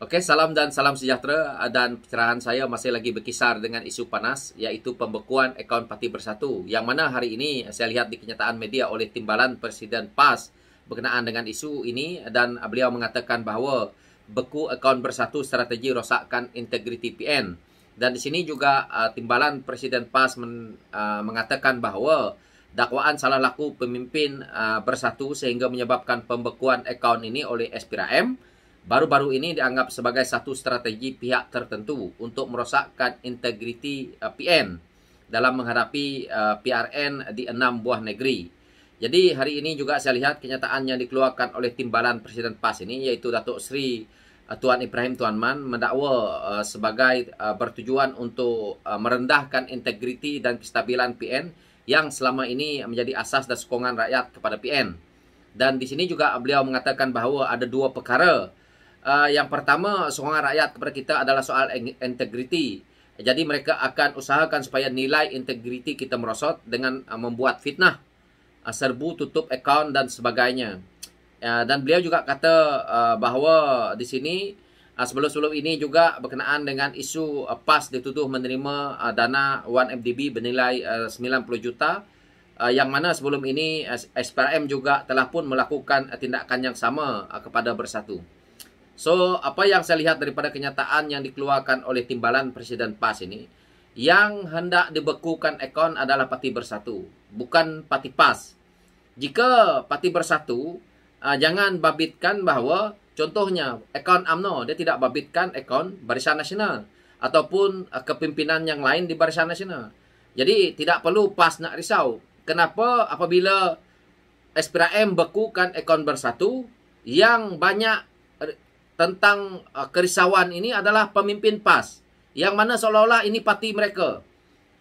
Oke, salam dan salam sejahtera, dan pencerahan saya masih lagi berkisar dengan isu panas, yaitu pembekuan akaun Parti Bersatu, yang mana hari ini saya lihat di kenyataan media oleh Timbalan Presiden PAS berkenaan dengan isu ini, dan beliau mengatakan bahawa beku akaun Bersatu strategi rosakkan integriti PN. Dan di sini juga Timbalan Presiden PAS mengatakan bahawa dakwaan salah laku pemimpin Bersatu sehingga menyebabkan pembekuan akaun ini oleh SPRM baru-baru ini dianggap sebagai satu strategi pihak tertentu untuk merosakkan integriti PN dalam menghadapi PRN di 6 buah negeri. Jadi hari ini juga saya lihat kenyataan yang dikeluarkan oleh Timbalan Presiden PAS ini, yaitu Datuk Seri Tuan Ibrahim Tuan Man mendakwa sebagai bertujuan untuk merendahkan integriti dan kestabilan PN yang selama ini menjadi asas dan sokongan rakyat kepada PN. Dan di sini juga beliau mengatakan bahawa ada dua perkara. Yang pertama, sokongan rakyat kepada kita adalah soal integriti. Jadi mereka akan usahakan supaya nilai integriti kita merosot dengan membuat fitnah, serbu tutup akaun dan sebagainya. Dan beliau juga kata bahawa di sini sebelum-sebelum ini juga berkenaan dengan isu PAS dituduh menerima dana 1MDB bernilai 90 juta, yang mana sebelum ini SPRM juga telah pun melakukan tindakan yang sama kepada Bersatu. So, apa yang saya lihat daripada kenyataan yang dikeluarkan oleh Timbalan Presiden PAS ini, yang hendak dibekukan akaun adalah Parti Bersatu, bukan Parti PAS. Jika Parti Bersatu, jangan babitkan bahawa, contohnya, akaun UMNO, dia tidak babitkan akaun Barisan Nasional, ataupun kepimpinan yang lain di Barisan Nasional. Jadi, tidak perlu PAS nak risau. Kenapa apabila SPRM bekukan akaun Bersatu, yang banyak tentang kerisauan ini adalah pemimpin PAS, yang mana seolah-olah ini parti mereka.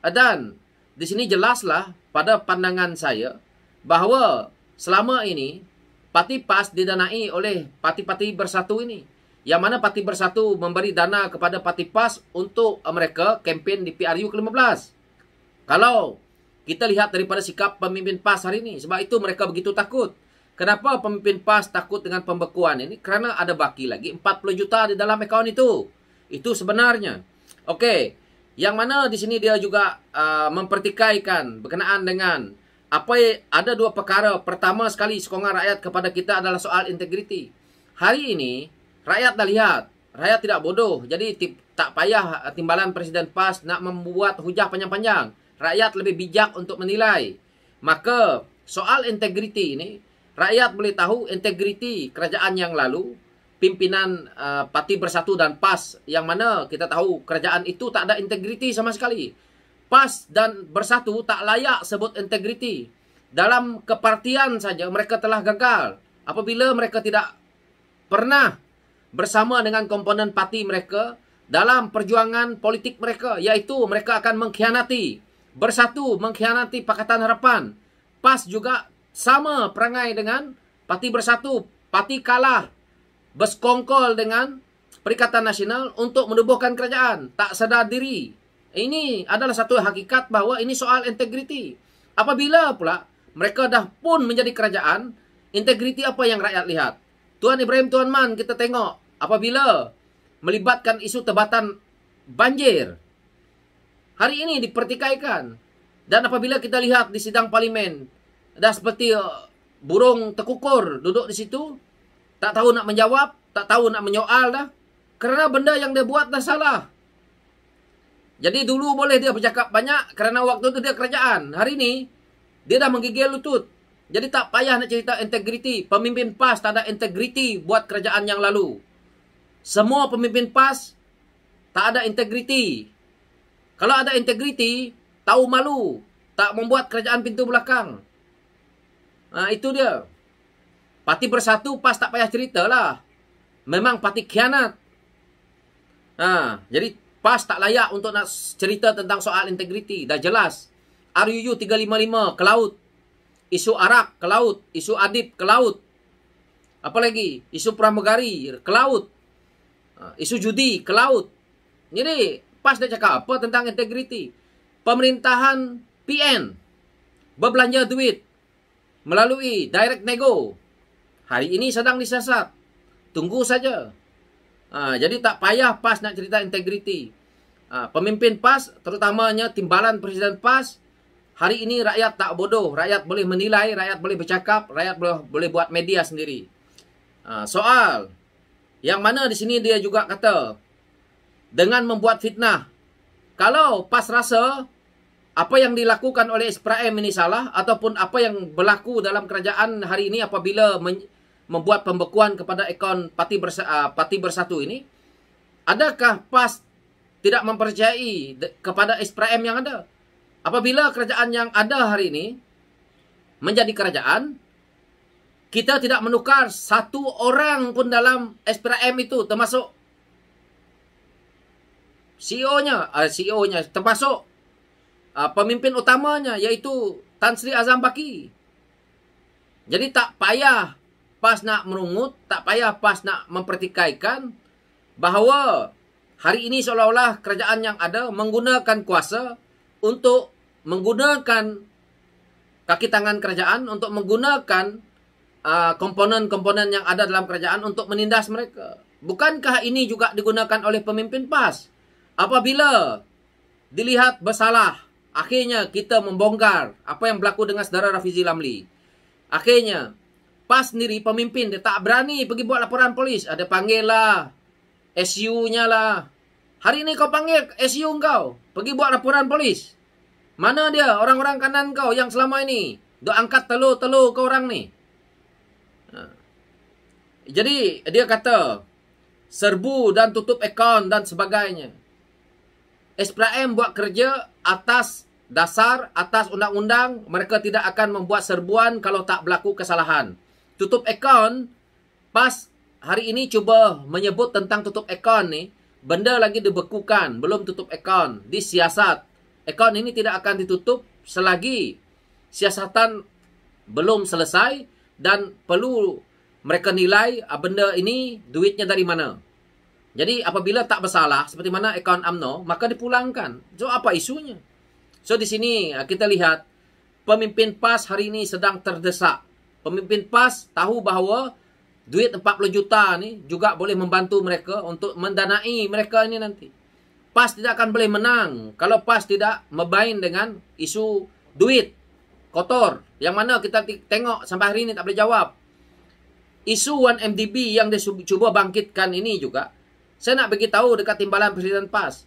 Dan di sini jelaslah pada pandangan saya bahawa selama ini parti PAS didanai oleh parti-parti Bersatu ini, yang mana Parti Bersatu memberi dana kepada parti PAS untuk mereka kempen di PRU ke-15. Kalau kita lihat daripada sikap pemimpin PAS hari ini, sebab itu mereka begitu takut. Kenapa pemimpin PAS takut dengan pembekuan ini? Kerana ada baki lagi 40 juta di dalam akaun itu. Itu sebenarnya. Okey, yang mana di sini dia juga mempertikaikan berkenaan dengan ada dua perkara. Pertama sekali, sokongan rakyat kepada kita adalah soal integriti. Hari ini rakyat dah lihat, rakyat tidak bodoh. Jadi tak payah Timbalan Presiden PAS nak membuat hujah panjang-panjang. Rakyat lebih bijak untuk menilai. Maka soal integriti ini, rakyat boleh tahu integriti kerajaan yang lalu, pimpinan Parti Bersatu dan PAS, yang mana kita tahu kerajaan itu tak ada integriti sama sekali. PAS dan Bersatu tak layak sebut integriti. Dalam kepartian saja mereka telah gagal apabila mereka tidak pernah bersama dengan komponen parti mereka dalam perjuangan politik mereka, iaitu mereka akan mengkhianati. Bersatu mengkhianati Pakatan Harapan. PAS juga sama perangai dengan Parti Bersatu. Parti kalah bersekongkol dengan Perikatan Nasional untuk menubuhkan kerajaan. Tak sedar diri. Ini adalah satu hakikat bahawa ini soal integriti. Apabila pula mereka dah pun menjadi kerajaan, integriti apa yang rakyat lihat? Tuan Ibrahim Tuan Man kita tengok apabila melibatkan isu tebatan banjir, hari ini dipertikaikan. Dan apabila kita lihat di sidang parlimen, dah seperti burung terkukur duduk di situ, tak tahu nak menjawab, tak tahu nak menyoal dah, kerana benda yang dia buat dah salah. Jadi dulu boleh dia bercakap banyak kerana waktu itu dia kerajaan. Hari ini dia dah menggigil lutut. Jadi tak payah nak cerita integriti. Pemimpin PAS tak ada integriti buat kerajaan yang lalu. Semua pemimpin PAS tak ada integriti. Kalau ada integriti, tahu malu, tak membuat kerajaan pintu belakang. Itu dia. Parti Bersatu PAS tak payah ceritalah. Memang parti khianat. Jadi PAS tak layak untuk nak cerita tentang soal integriti. Dah jelas. RUU 355 ke laut. Isu arak ke laut. Isu adib ke laut. Apa lagi? Isu pramugari ke laut. Isu judi ke laut. Jadi PAS dah cakap apa tentang integriti? Pemerintahan PN berbelanja duit melalui direct nego. Hari ini sedang disiasat. Tunggu saja. Jadi tak payah PAS nak cerita integriti. Pemimpin PAS, terutamanya timbalan Presiden PAS, hari ini rakyat tak bodoh. Rakyat boleh menilai, rakyat boleh bercakap, rakyat boleh buat media sendiri. Soal yang mana di sini dia juga kata, dengan membuat fitnah. Kalau PAS rasa apa yang dilakukan oleh SPRM ini salah, ataupun apa yang berlaku dalam kerajaan hari ini apabila membuat pembekuan kepada akaun Parti Bersatu ini, adakah PAS tidak mempercayai kepada SPRM yang ada? Apabila kerajaan yang ada hari ini menjadi kerajaan, kita tidak menukar satu orang pun dalam SPRM itu, termasuk CEO-nya, termasuk pemimpin utamanya, yaitu Tan Sri Azam Baki. Jadi tak payah PAS nak merungut, tak payah PAS nak mempertikaikan bahawa hari ini seolah-olah kerajaan yang ada menggunakan kuasa untuk menggunakan kaki tangan kerajaan, untuk menggunakan komponen-komponen yang ada dalam kerajaan untuk menindas mereka. Bukankah ini juga digunakan oleh pemimpin PAS? Apabila dilihat bersalah, akhirnya kita membongkar apa yang berlaku dengan saudara Rafizi Lamli. Akhirnya PAS sendiri, pemimpin, dia tak berani pergi buat laporan polis. Ada panggil lah SU-nya lah. Hari ini kau panggil SU kau pergi buat laporan polis. Mana dia orang-orang kanan kau yang selama ini duk angkat telur-telur kau orang ni? Jadi dia kata serbu dan tutup akaun dan sebagainya. SPRM buat kerja atas dasar, atas undang-undang. Mereka tidak akan membuat serbuan kalau tak berlaku kesalahan. Tutup akaun, PAS hari ini cuba menyebut tentang tutup akaun ni, benda lagi dibekukan, belum tutup akaun, disiasat. Akaun ini tidak akan ditutup selagi siasatan belum selesai dan perlu mereka nilai benda ini duitnya dari mana. Jadi apabila tak bersalah seperti mana akaun UMNO, maka dipulangkan. So apa isunya? So di sini kita lihat pemimpin PAS hari ini sedang terdesak. Pemimpin PAS tahu bahawa duit 40 juta ni juga boleh membantu mereka untuk mendanai mereka ini nanti. PAS tidak akan boleh menang kalau PAS tidak membain dengan isu duit kotor. Yang mana kita tengok sampai hari ini tak boleh jawab. Isu 1MDB yang dia cuba bangkitkan ini juga, saya nak bagi tahu dekat timbalan Presiden PAS.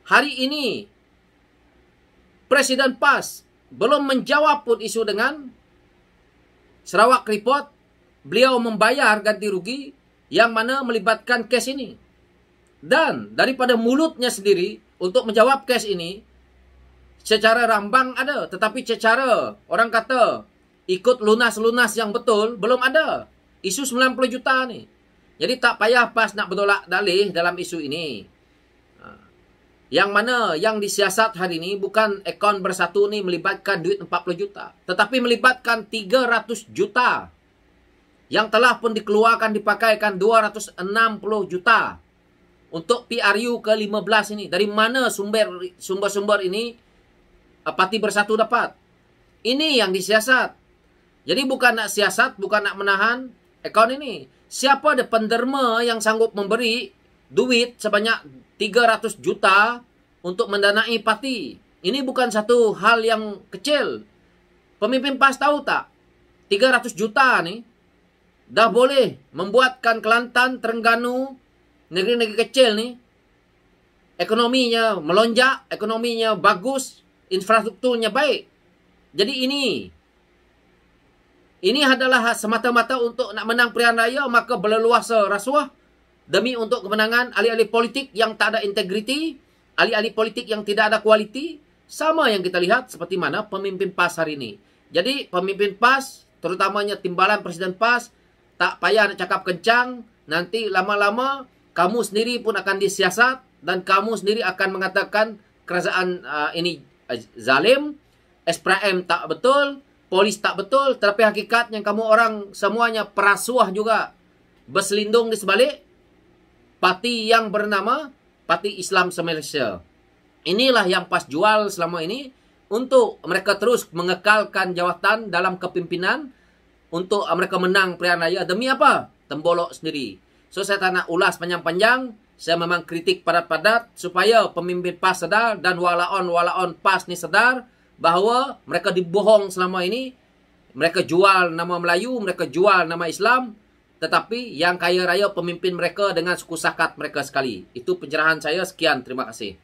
Hari ini Presiden PAS belum menjawab pun isu dengan Sarawak Report. Beliau membayar ganti rugi yang mana melibatkan kes ini. Dan daripada mulutnya sendiri untuk menjawab kes ini, secara rambang ada, tetapi secara orang kata ikut lunas-lunas yang betul belum ada. Isu 90 juta ni. Jadi tak payah PAS nak bertolak dalih dalam isu ini. Yang mana yang disiasat hari ini bukan akaun Bersatu ni melibatkan duit 40 juta. Tetapi melibatkan 300 juta. Yang telah pun dikeluarkan dipakaikan 260 juta. Untuk PRU ke-15 ini. Dari mana sumber-sumber ini Parti Bersatu dapat? Ini yang disiasat. Jadi bukan nak siasat, bukan nak menahan akaun ini. Siapa ada penderma yang sanggup memberi duit sebanyak 300 juta untuk mendanai parti? Ini bukan satu hal yang kecil. Pemimpin PAS tahu tak? 300 juta ni dah boleh membuatkan Kelantan, Terengganu, negeri-negeri kecil ni ekonominya melonjak, ekonominya bagus, infrastrukturnya baik. Jadi ini adalah semata-mata untuk nak menang pilihan raya, maka berleluasa rasuah demi untuk kemenangan ahli-ahli politik yang tak ada integriti, ahli-ahli politik yang tidak ada kualiti, sama yang kita lihat seperti mana pemimpin PAS hari ini. Jadi pemimpin PAS, terutamanya timbalan Presiden PAS, tak payah nak cakap kencang, nanti lama-lama kamu sendiri pun akan disiasat dan kamu sendiri akan mengatakan kerajaan ini zalim, SPRM tak betul, polis tak betul, tetapi hakikatnya kamu orang semuanya perasuah juga berselindung di sebalik parti yang bernama Parti Islam Semalaysia. Inilah yang PAS jual selama ini untuk mereka terus mengekalkan jawatan dalam kepimpinan untuk mereka menang pilihan raya. Demi apa? Tembolok sendiri. So saya tak nak ulas panjang-panjang. Saya memang kritik padat-padat supaya pemimpin PAS sedar dan walaon PAS ni sedar bahawa mereka dibohong selama ini. Mereka jual nama Melayu, mereka jual nama Islam, tetapi yang kaya raya pemimpin mereka dengan suku sakat mereka sekali. Itu pencerahan saya. Sekian, terima kasih.